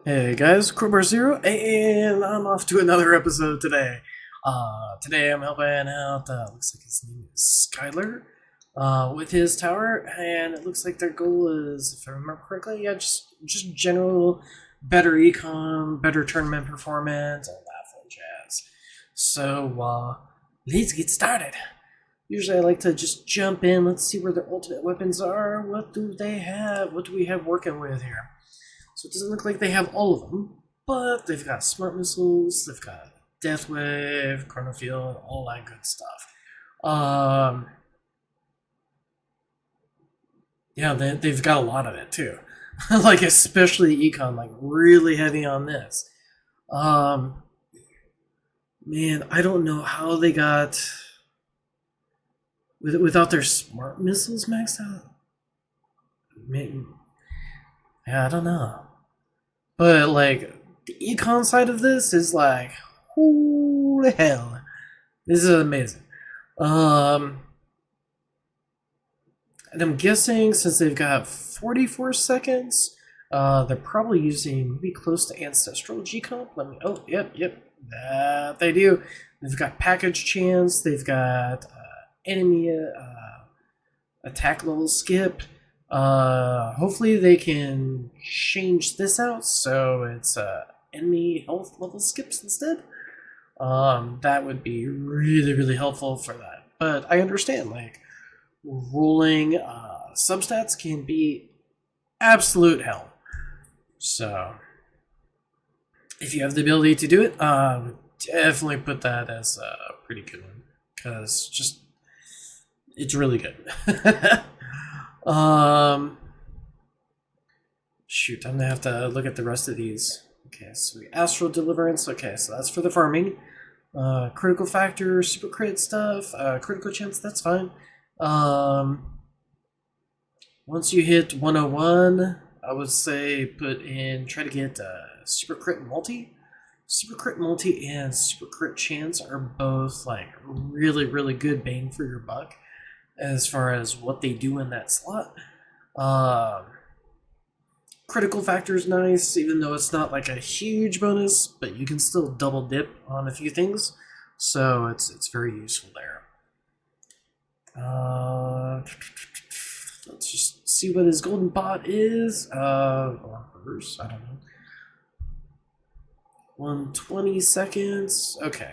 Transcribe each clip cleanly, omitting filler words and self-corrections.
Hey guys, Crowbar Zero, and I'm off to another episode today. Today I'm helping out, looks like his name is Skyler, with his tower, and it looks like their goal is, if I remember correctly, yeah, just general better econ, better tournament performance, all that fun jazz. So, let's get started. Usually I like to just jump in, let's see where their ultimate weapons are, what do they have, what do we have working with here? So it doesn't look like they have all of them, but they've got smart missiles, they've got death wave, chronofield, all that good stuff. Yeah, they've got a lot of it too. Like especially econ, like really heavy on this. Um, Man, I don't know how they got without their smart missiles maxed out. Maybe, yeah, I don't know. But like the econ side of this is like, holy hell, this is amazing. Um, and I'm guessing since they've got 44 seconds, they're probably using maybe close to ancestral G comp. Let me. Oh, yep, that they do. They've got package chance. They've got enemy attack level skip. Hopefully they can change this out so it's enemy health level skips instead. That would be really helpful for that. But I understand, like, rolling substats can be absolute hell. So if you have the ability to do it, definitely put that as a pretty good one because just it's really good. Shoot, I'm gonna have to look at the rest of these. Okay, so we Astral Deliverance. Okay, so that's for the farming. Critical factor, super crit stuff, critical chance. That's fine. Once you hit 101, I would say try to get super crit multi. Super crit multi and super crit chance are both like really good bang for your buck as far as what they do in that slot. Critical factor is nice, even though it's not like a huge bonus, but you can still double dip on a few things, so it's very useful there. Let's just see what his golden bot is. Or reverse, I don't know. 120 seconds. Okay,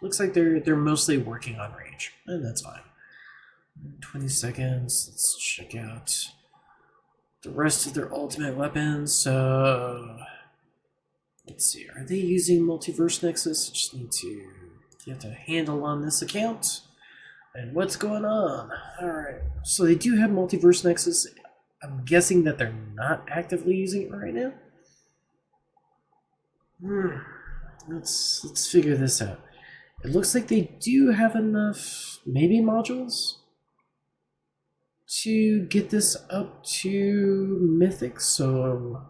looks like they're mostly working on range, and that's fine. 20 seconds. Let's check out the rest of their ultimate weapons. So let's see. Are they using Multiverse Nexus? I just need to get a handle on this account and what's going on. Alright. So they do have Multiverse Nexus. I'm guessing that they're not actively using it right now. Let's figure this out. It looks like they do have enough maybe modules to get this up to Mythic, so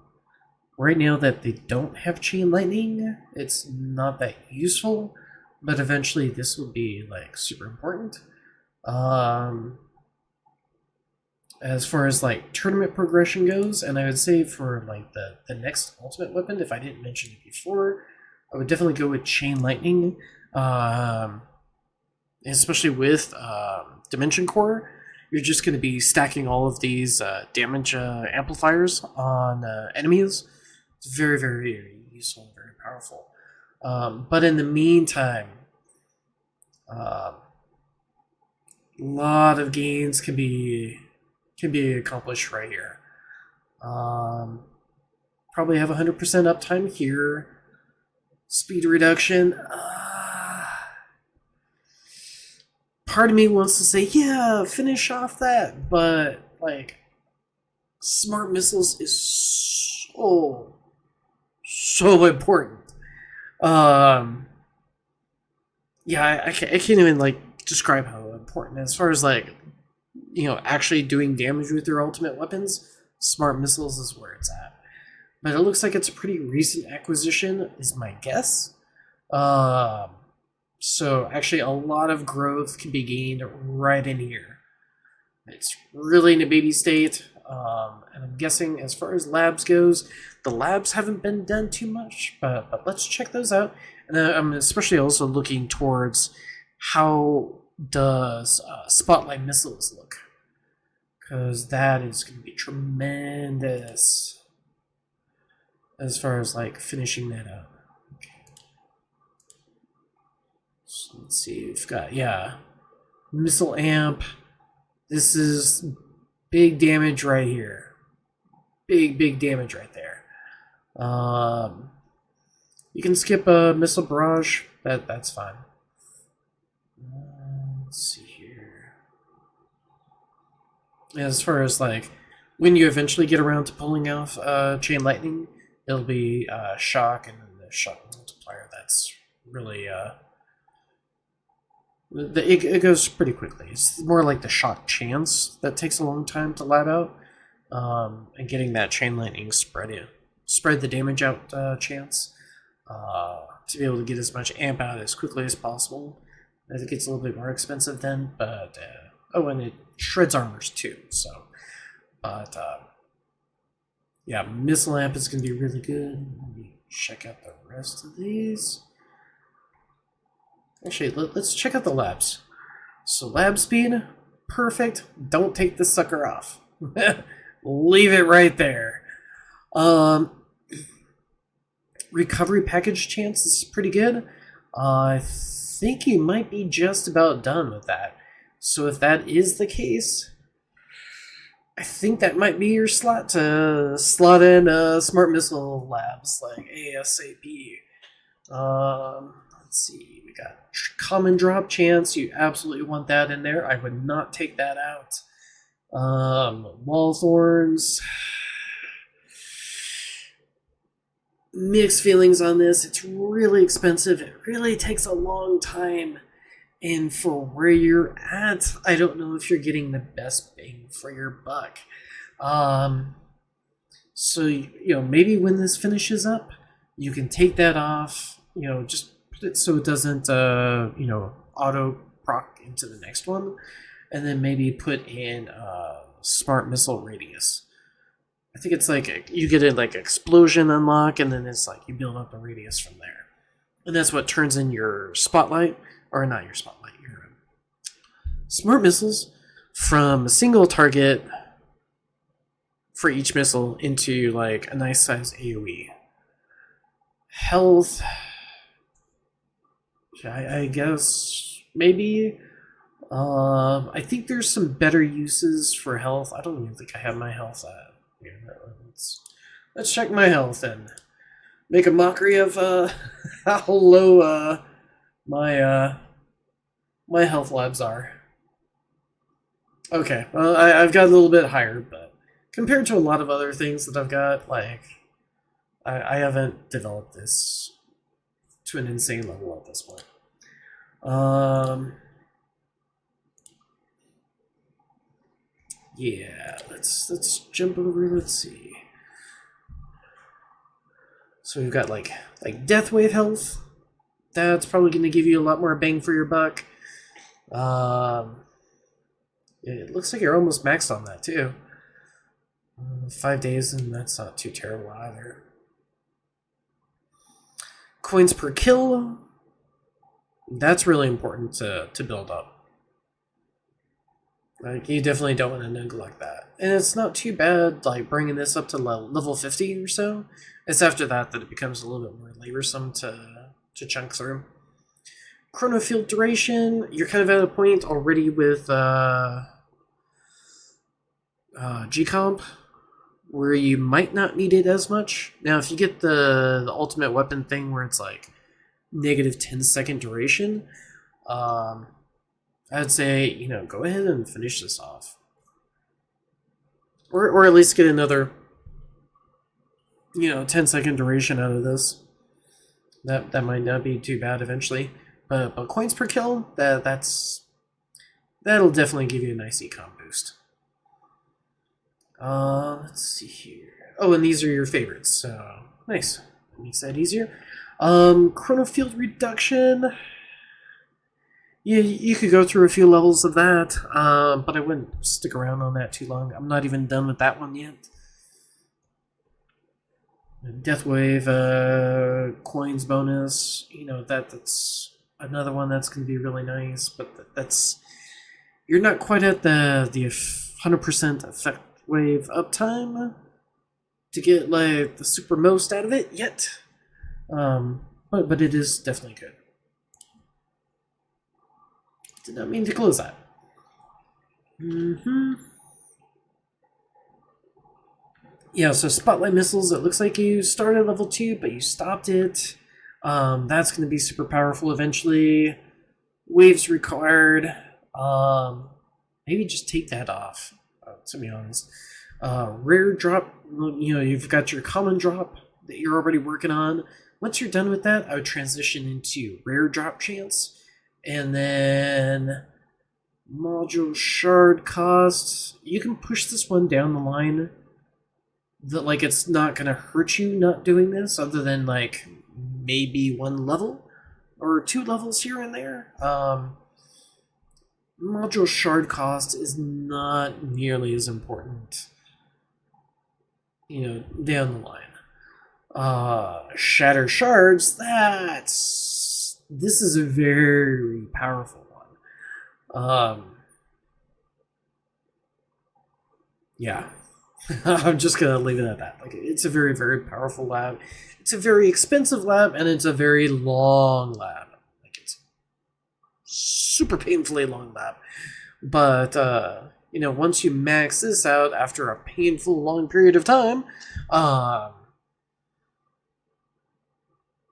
right now that they don't have Chain Lightning, it's not that useful, but eventually this will be like super important. As far as like tournament progression goes, and I would say for like the next ultimate weapon, if I didn't mention it before, I would definitely go with Chain Lightning, especially with Dimension Core. You're just going to be stacking all of these damage amplifiers on enemies. It's very useful and very powerful. But in the meantime, a lot of gains can be accomplished right here. Probably have 100% uptime here. Speed reduction. Part of me wants to say, yeah, finish off that, but like, smart missiles is so important. Yeah, I can't even like describe how important. As far as like, actually doing damage with your ultimate weapons, smart missiles is where it's at. But it looks like it's a pretty recent acquisition, is my guess. So actually a lot of growth can be gained right in here. It's really in a baby state, and I'm guessing as far as labs goes, The labs haven't been done too much, but let's check those out. And then I'm especially also looking towards how does Spotlight missiles look, because that is going to be tremendous as far as like finishing that up. Okay. So let's see, we've got missile amp. This is big damage right here. Big damage right there. You can skip a missile barrage. That's fine. Let's see here. As far as like when you eventually get around to pulling off chain lightning, it'll be shock and then the shock multiplier. That's really it goes pretty quickly. It's more like the shock chance that takes a long time to lab out, and getting that chain lightning spread the damage out chance to be able to get as much amp out as quickly as possible. It gets a little bit more expensive then, but and it shreds armors too. So, but yeah, missile amp is going to be really good. Let me check out the rest of these. Actually, let's check out the labs. So lab speed, perfect. Don't take the sucker off. Leave it right there. Recovery package chance is pretty good. I think you might be just about done with that. So if that is the case, I think that might be your slot to slot in smart missile labs like ASAP. Let's see, we got common drop chance. You absolutely want that in there. I would not take that out. Wall thorns. Mixed feelings on this. It's really expensive. It really takes a long time. And for where you're at, I don't know if you're getting the best bang for your buck. So, maybe when this finishes up, you can take that off, just put it so it doesn't, auto proc into the next one. And then maybe put in smart missile radius. I think it's like you get a like explosion unlock, and then it's like you build up a radius from there. And that's what turns in your spotlight, or not your spotlight, your smart missiles from a single target for each missile into like a nice size AoE. Health, I guess maybe. I think there's some better uses for health. I don't even think I have my health at. Let's check my health and make a mockery of how low my health labs are. Okay, well, I've got a little bit higher, but compared to a lot of other things that I've got, like I haven't developed this to an insane level at this point. Yeah, let's jump over. Let's see. So we've got like death wave health. That's probably going to give you a lot more bang for your buck. It looks like you're almost maxed on that too. 5 days, and that's not too terrible either. Coins per kill. That's really important to build up. Like, you definitely don't want to neglect that. And it's not too bad, like, bringing this up to level 50 or so. It's after that it becomes a little bit more laborsome to chunk through. Chrono field duration, you're kind of at a point already with G-Comp where you might not need it as much. Now, if you get the ultimate weapon thing where it's like negative 10-second duration, I'd say, go ahead and finish this off. Or at least get another, 10-second duration out of this. That might not be too bad eventually. But coins per kill, that'll definitely give you a nice econ boost. Let's see here. Oh, and these are your favorites, so nice. That makes that easier. Chrono field reduction. You could go through a few levels of that, but I wouldn't stick around on that too long. I'm not even done with that one yet. Death Wave coins bonus. You know that's another one that's going to be really nice, but that's you're not quite at the 100% effect wave uptime to get like the super most out of it yet. But it is definitely good. Did not mean to close that. Yeah, so Spotlight Missiles, it looks like you started level 2, but you stopped it. That's going to be super powerful eventually. Waves required. Maybe just take that off, to be honest. Rare drop, you know, you've got your common drop that you're already working on. Once you're done with that, I would transition into rare drop chance. And then module shard cost. You can push this one down the line. That like it's not gonna hurt you not doing this, other than like maybe 1 level or 2 levels here and there. Module shard cost is not nearly as important, you know, down the line. Shatter shards, this is a very powerful one. Yeah. I'm just gonna leave it at that. Like, it's a very, very powerful lab. It's a very expensive lab, and it's a very long lab. Like, it's super painfully long lab. But you know, once you max this out after a painful long period of time,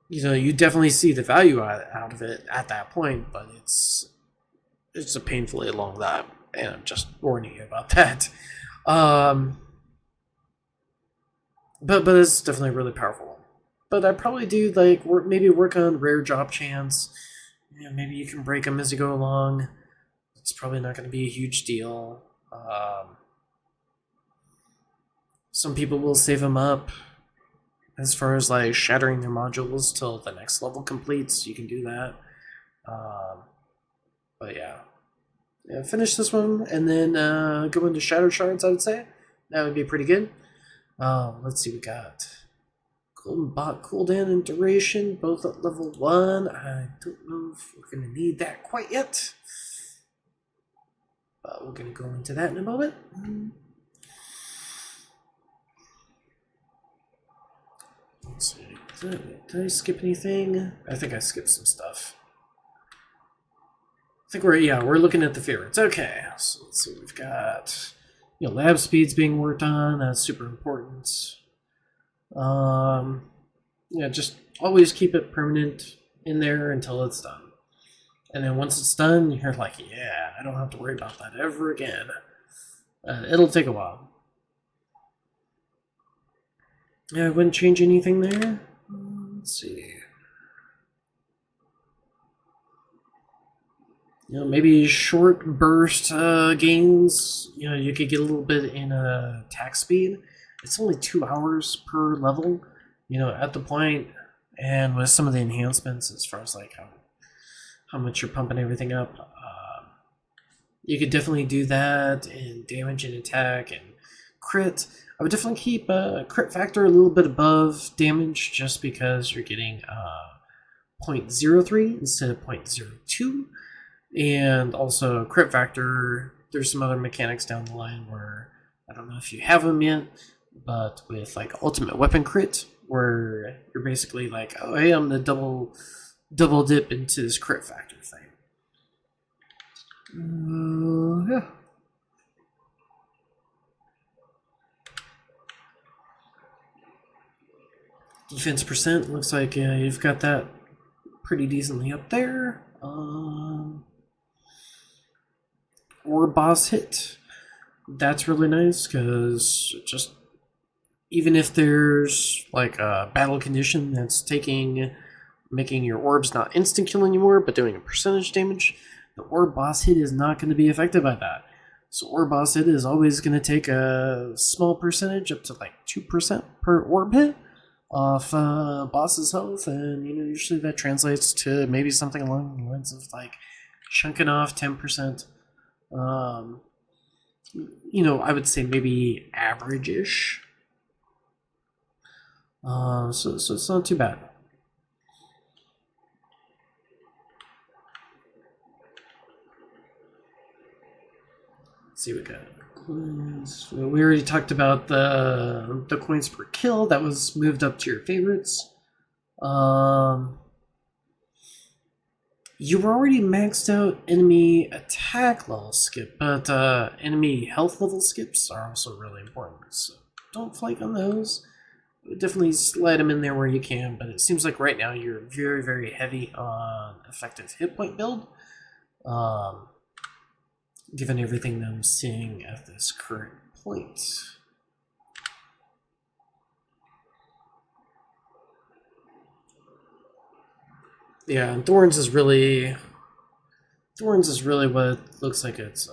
you know, you definitely see the value out of it at that point. But it's a painfully long lab, and I'm just warning you about that. But it's definitely a really powerful one. But I'd probably do like maybe work on rare drop chance. Yeah, maybe you can break them as you go along. It's probably not going to be a huge deal. Some people will save them up as far as like shattering their modules till the next level completes. You can do that. But yeah, finish this one and then go into shatter shards. I would say that would be pretty good. Let's see, we got Golden Bot cooldown and duration, both at level 1. I don't know if we're going to need that quite yet. But we're going to go into that in a moment. Let's see, did I skip anything? I think I skipped some stuff. I think we're looking at the favorites. Okay, so let's see, we've got... You know, lab speed's being worked on. That's super important. Yeah, just always keep it permanent in there until it's done. And then once it's done, you're like, yeah, I don't have to worry about that ever again. It'll take a while. Yeah, I wouldn't change anything there. Let's see. You know, maybe short burst gains. You know, you could get a little bit in attack speed. It's only 2 hours per level. You know, at the point, and with some of the enhancements as far as like how much you're pumping everything up, you could definitely do that in damage and attack and crit. I would definitely keep crit factor a little bit above damage, just because you're getting 0.03 instead of 0.02. And also crit factor, there's some other mechanics down the line where I don't know if you have them yet, but with like ultimate weapon crit, where you're basically like, oh hey, I'm the double dip into this crit factor thing. Yeah. Defense percent looks like you've got that pretty decently up there. Or boss hit. That's really nice, because just even if there's like a battle condition that's making your orbs not instant kill anymore, but doing a percentage damage, the orb boss hit is not going to be affected by that. So orb boss hit is always going to take a small percentage, up to like 2% per orb hit off boss's health, and you know, usually that translates to maybe something along the lines of like chunking off 10%. You know, I would say maybe average-ish. So it's not too bad. Let's see what we got. Coins. We already talked about the coins per kill. That was moved up to your favorites. You were already maxed out enemy attack level skip, but enemy health level skips are also really important. So don't flake on those. Definitely slide them in there where you can, but it seems like right now you're very, very heavy on effective hit point build. Given everything that I'm seeing at this current point. Yeah, and Thorns is really what looks like it's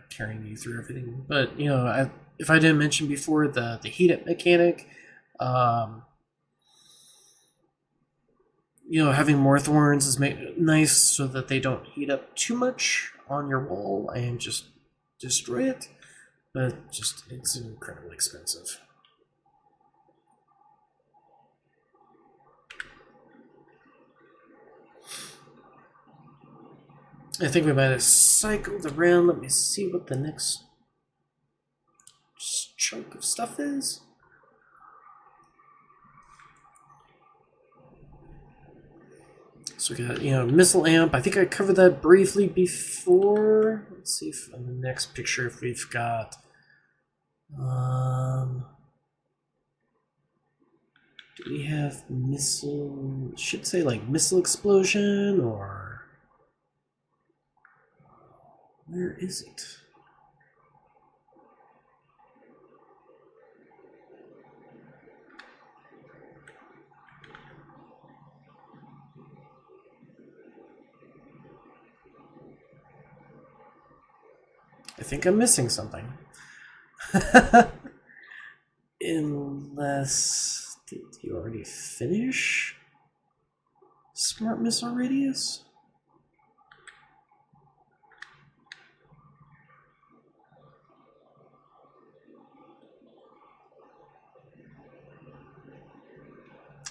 carrying you through everything. But you know, if I didn't mention before the heat up mechanic, you know, having more Thorns is nice so that they don't heat up too much on your wall and just destroy it. But just it's incredibly expensive. I think we might have cycled around. Let me see what the next chunk of stuff is. So we got, you know, missile amp. I think I covered that briefly before. Let's see if on the next picture if we've got do we have missile, should say like missile explosion, or where is it? I think I'm missing something. Unless, did you already finish Smart Missile Radius?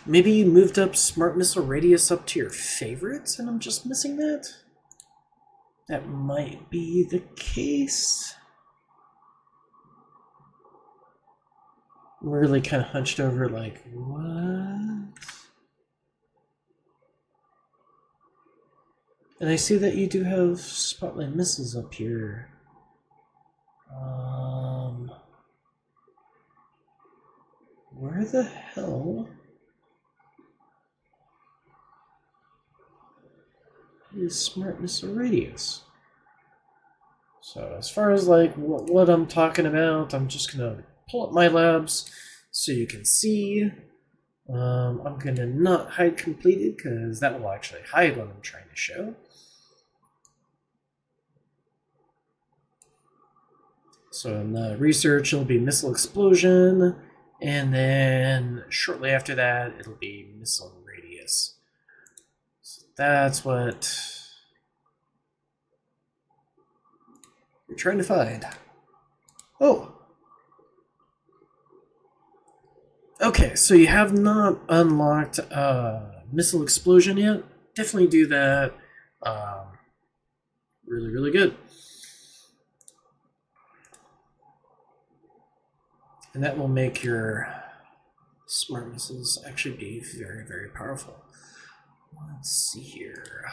Maybe you moved up Smart Missile Radius up to your favorites and I'm just missing that? That might be the case. I'm really kind of hunched over like, what? And I see that you do have spotlight missiles up here. Where the hell is Smart Missile Radius? So as far as like what I'm talking about, I'm just gonna pull up my labs so you can see. I'm gonna not hide completed because that will actually hide what I'm trying to show. So in the research, it'll be missile explosion, and then shortly after that, it'll be missile radius. So that's what we're trying to find. Oh! Okay, so you have not unlocked missile explosion yet. Definitely do that. Really, really good. And that will make your smart missiles actually be very, very powerful. Let's see here.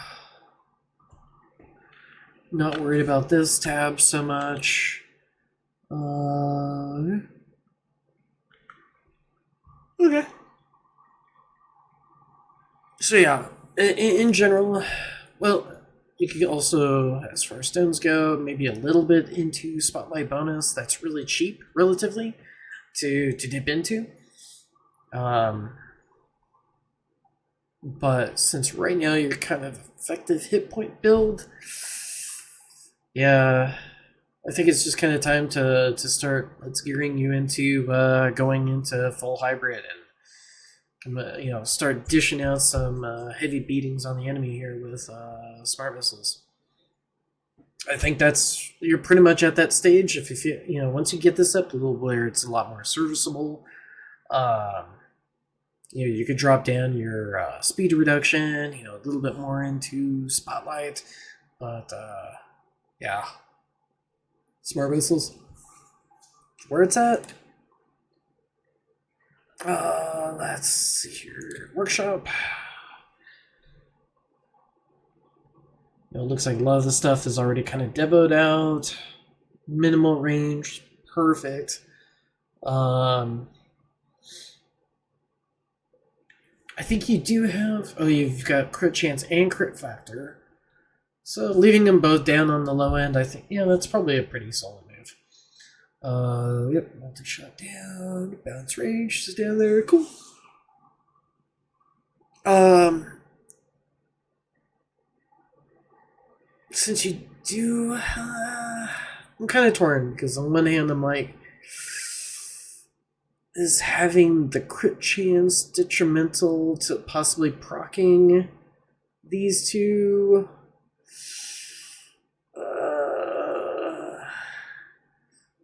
Not worried about this tab so much. Okay. So yeah, in general, well, you could also, as far as stones go, maybe a little bit into Spotlight Bonus. That's really cheap, relatively, to dip into. But since right now you're kind of effective hit point build, yeah, I think it's just kind of time to start gearing you into going into full hybrid and start dishing out some heavy beatings on the enemy here with smart missiles. I think you're pretty much at that stage. If you once you get this up to where it's a lot more serviceable, You could drop down your speed reduction, a little bit more into spotlight, but yeah, smart missiles. Where it's at? Let's see here. Workshop. It looks like a lot of the stuff is already kind of demoed out. Minimal range, perfect. I think you do have. Oh, you've got crit chance and crit factor. So leaving them both down on the low end, I think, that's probably a pretty solid move. Yep, multi-shot down, bounce range is down there, cool. Since you do, I'm kind of torn, because on one hand I'm like, is having the crit chance detrimental to possibly proccing these two?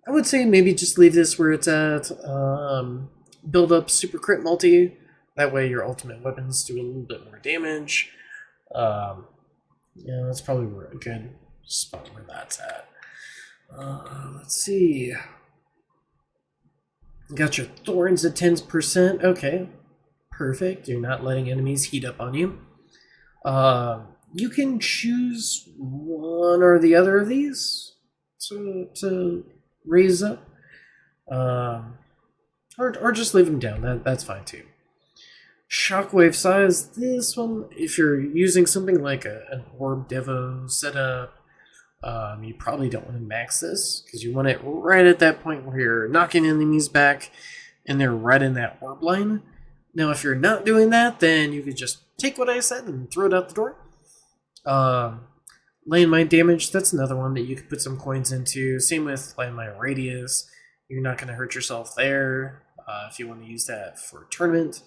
I would say maybe just leave this where it's at. Build up super crit multi. That way your ultimate weapons do a little bit more damage. Yeah, that's probably a good spot where that's at. Let's see. Got your thorns at 10%. Okay, perfect. You're not letting enemies heat up on you. You can choose one or the other of these to raise up, or just leave them down. That's fine too. Shockwave size. This one, if you're using something like an orb devo setup, you probably don't want to max this because you want it right at that point where you're knocking enemies back and they're right in that orb line. Now, if you're not doing that, then you could just take what I said and throw it out the door. Landmine damage, that's another one that you could put some coins into. Same with landmine radius. You're not going to hurt yourself there if you want to use that for a tournament.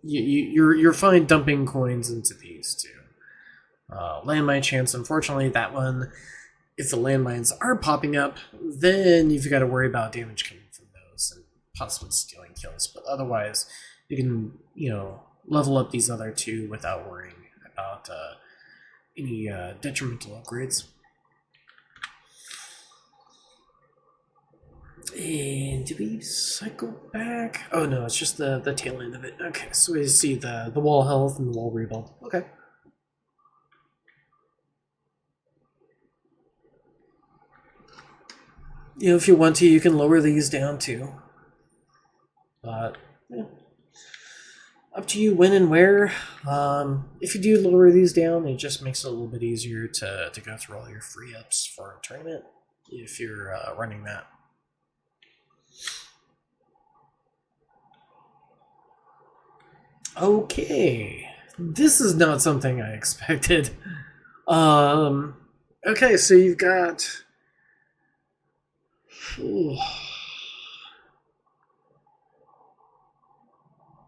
You're fine dumping coins into these too. Landmine chance, unfortunately, that one, if the landmines are popping up, then you've got to worry about damage coming from those and possibly stealing kills. But otherwise, you can, level up these other two without worrying about any detrimental upgrades. And do we cycle back? Oh no, it's just the tail end of it. Okay, so we see the wall health and the wall rebuild. Okay. If you want to, you can lower these down too. But yeah. Up to you when and where. If you do lower these down, it just makes it a little bit easier to go through all your free ups for a tournament if you're running that. Okay, this is not something I expected. Okay, so you've got.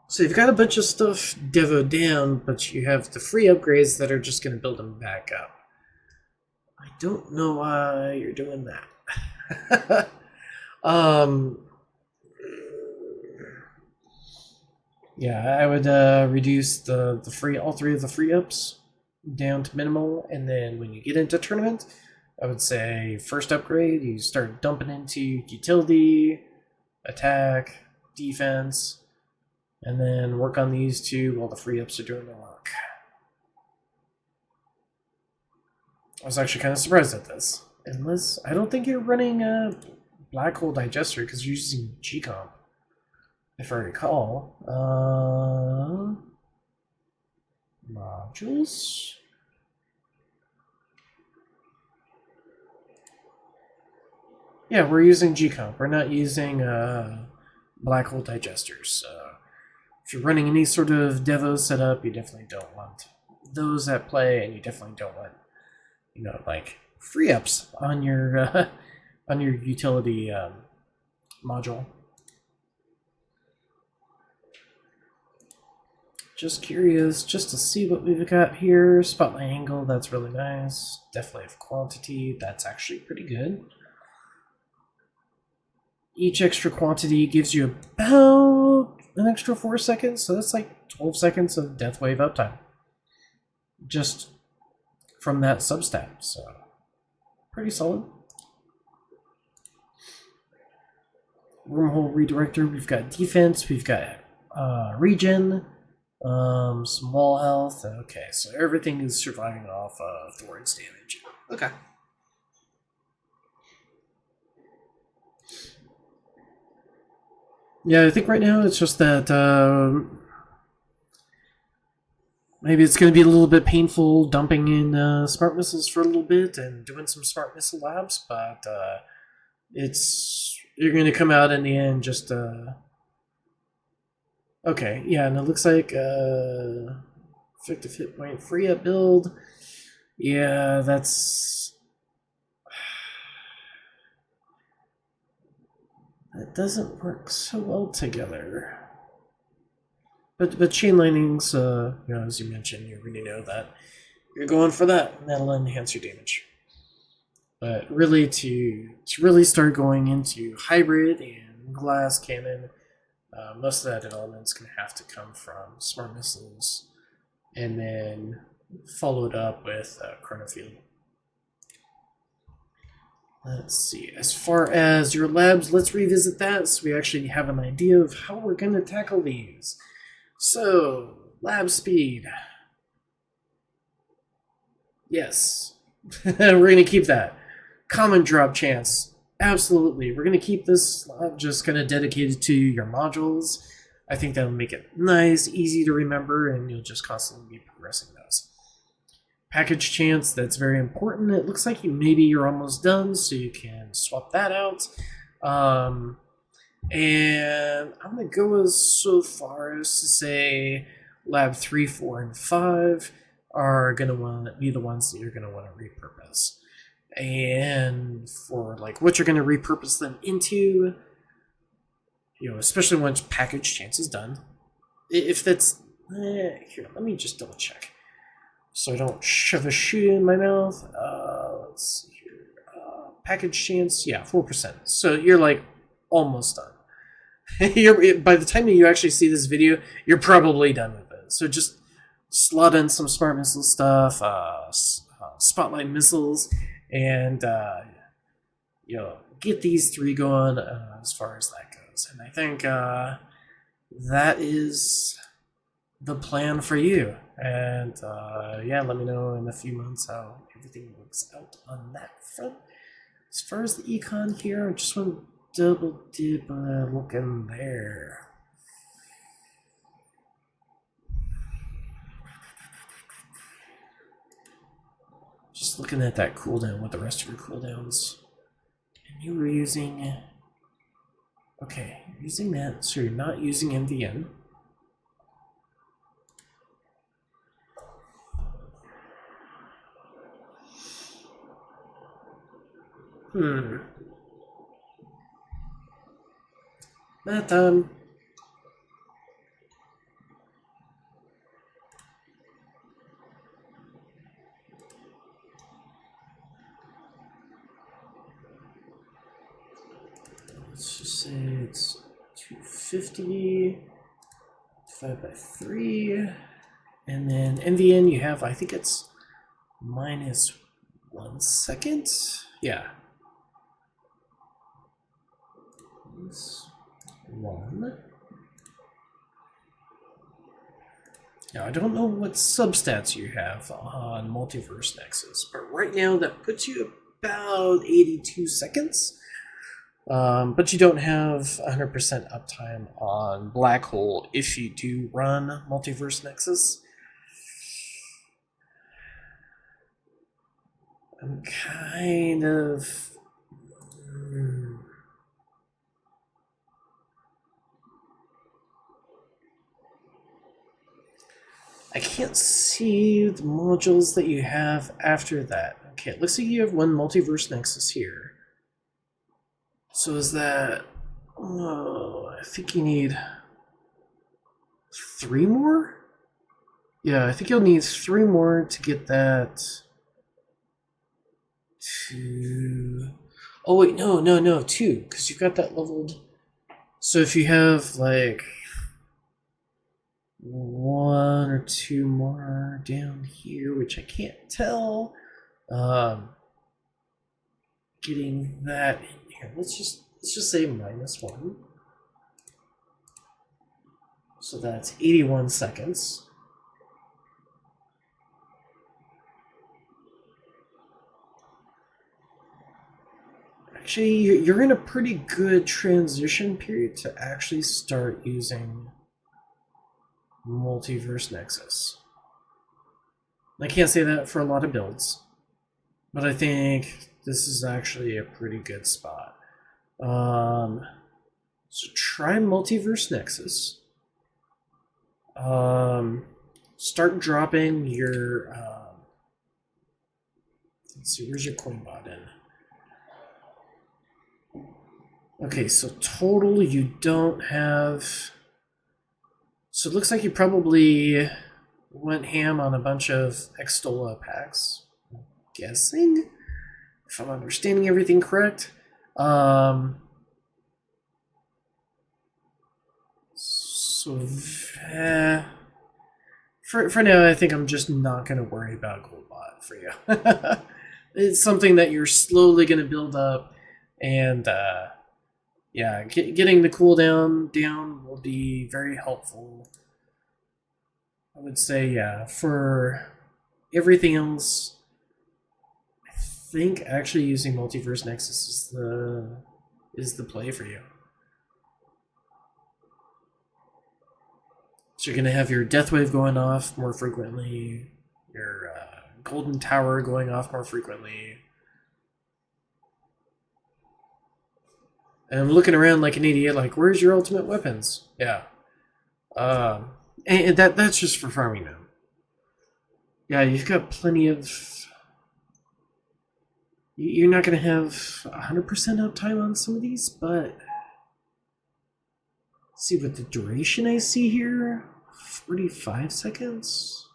So you've got a bunch of stuff devoed down, but you have the free upgrades that are just going to build them back up. I don't know why you're doing that. Yeah, I would reduce all three of the free ups down to minimal, and then when you get into tournament, I would say first upgrade, you start dumping into utility, attack, defense, and then work on these two while the free ups are doing the work. I was actually kind of surprised at this. Unless, I don't think you're running a black hole digester because you're using G-Comp, if I recall. Modules? Yeah, we're using G-Comp. We're not using black hole digesters. If you're running any sort of Devo setup, you definitely don't want those at play, and you definitely don't want, like free ups on your utility module. Just curious, just to see what we've got here. Spotlight angle, that's really nice. Definitely have quantity, that's actually pretty good. Each extra quantity gives you about an extra 4 seconds, so that's like 12 seconds of death wave uptime. Just from that substat, so pretty solid. Wormhole redirector, we've got defense, we've got regen, some wall health. Okay, so everything is surviving off Thorin's damage. Okay. Yeah, I think right now it's just that maybe it's going to be a little bit painful dumping in smart missiles for a little bit and doing some smart missile labs, but you're going to come out in the end just okay, yeah, and it looks like effective hit point free up build. Yeah, that doesn't work so well together. But chain linings, as you mentioned, you already know that you're going for that, and that'll enhance your damage. But really, to really start going into hybrid and glass cannon, most of that development's going to have to come from smart missiles, and then followed up with chronofield. Let's see. As far as your labs, let's revisit that so we actually have an idea of how we're going to tackle these. So, lab speed. Yes. We're going to keep that. Common drop chance. Absolutely. We're going to keep this just kind of dedicated to your modules. I think that'll make it nice, easy to remember, and you'll just constantly be progressing those. Package chance, that's very important. It looks like you're almost done, so you can swap that out. And I'm going to go so far as to say lab 3, 4, and 5 are going to want to be the ones that you're going to want to repurpose. And for like what you're going to repurpose them into, especially once package chance is done. If that's here, let me just double check so I don't shove a shoe in my mouth. Let's see here. Package chance, yeah, 4%. So you're like almost done. By the time that you actually see this video, you're probably done with it. So just slot in some smart missile stuff, spotlight missiles, and get these 3 going as far as that goes. And I think that is the plan for you. And yeah, let me know in a few months how everything works out on that front. As far as the econ here, I just want to double dip look in there. Just looking at that cooldown with the rest of your cooldowns. And you were using... Okay, you're using that, so you're not using MVN. But, let's just say it's 250 divided by 3, and then MVN you have, I think it's minus 1 second. Yeah. One. Now, I don't know what substats you have on Multiverse Nexus, but right now that puts you about 82 seconds. But you don't have 100% uptime on Black Hole if you do run Multiverse Nexus. I'm kind of... I can't see the modules that you have after that. Okay, it looks like you have 1 Multiverse Nexus here. So is that... Oh, I think you need 3 more? Yeah, I think you'll need 3 more to get that to... Oh wait, no, 2, because you've got that leveled... So if you have, like... one or two more down here, which I can't tell. Getting that in here. Let's just say -1. So that's 81 seconds. Actually, you're in a pretty good transition period to actually start using Multiverse Nexus. I can't say that for a lot of builds, but I think this is actually a pretty good spot. So try Multiverse Nexus. Start dropping your. Let's see, where's your coinbot in? Okay, so total you don't have. So it looks like you probably went ham on a bunch of Extola packs. I'm guessing, if I'm understanding everything correct. For now, I think I'm just not going to worry about Goldbot for you. It's something that you're slowly going to build up, and yeah, getting the cooldown down will be very helpful. I would say, yeah, for everything else, I think actually using Multiverse Nexus is the play for you. So you're going to have your Death Wave going off more frequently, your Golden Tower going off more frequently. And I'm looking around like an idiot, like, where's your ultimate weapons? Yeah. And that's just for farming now. Yeah, you've got plenty of... You're not going to have 100% uptime on some of these, but... Let's see what the duration I see here. 45 seconds.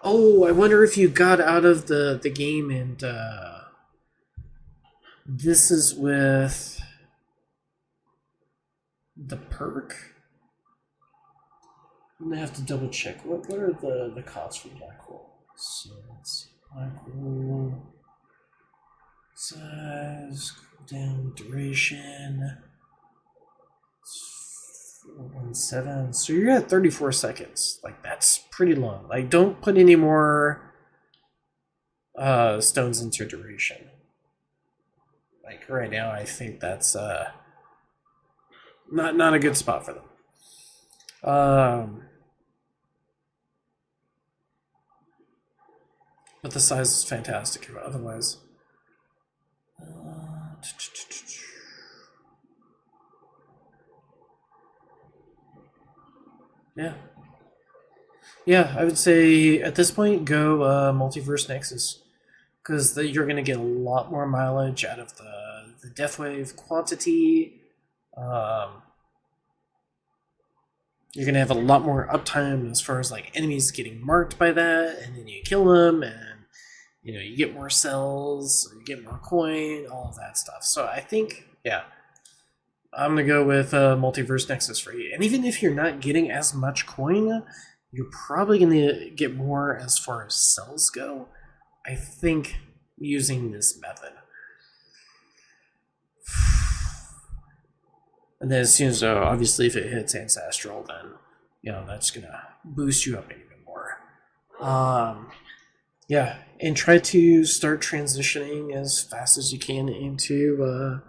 Oh, I wonder if you got out of the game and this is with the perk. I'm gonna have to double check. What are the costs for Black Hole? So let's see. Black Hole size, cooldown, duration. 417. So you're at 34 seconds. Like, that's pretty long. Like, don't put any more stones into duration. Like, right now, I think that's not a good spot for them. But the size is fantastic otherwise. Yeah, I would say at this point go Multiverse Nexus, because you're going to get a lot more mileage out of the Death Wave quantity. You're going to have a lot more uptime as far as like enemies getting marked by that, and then you kill them, and you get more cells, you get more coin, all of that stuff. So I think, yeah, I'm going to go with Multiverse Nexus for you. And even if you're not getting as much coin, you're probably going to get more as far as cells go, I think, using this method. And then as soon as, obviously, if it hits Ancestral, then, that's going to boost you up even more. Yeah, and try to start transitioning as fast as you can into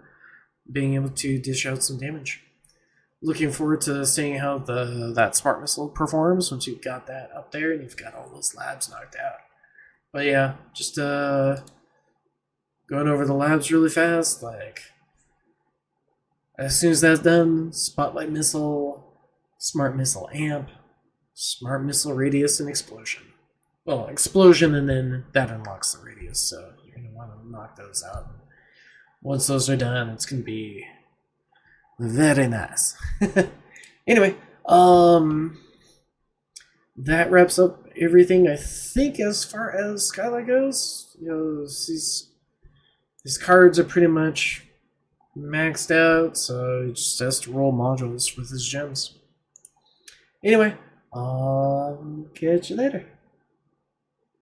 being able to dish out some damage. Looking forward to seeing how that Smart Missile performs once you've got that up there and you've got all those labs knocked out. But yeah, just going over the labs really fast. Like, as soon as that's done, Spotlight Missile, Smart Missile Amp, Smart Missile Radius, and Explosion. Well, Explosion, and then that unlocks the Radius, so you're going to want to knock those out. Once those are done, it's going to be very nice. Anyway, that wraps up everything, I think, as far as Skylight goes. These cards are pretty much maxed out, so he just has to roll modules with his gems. Anyway, catch you later.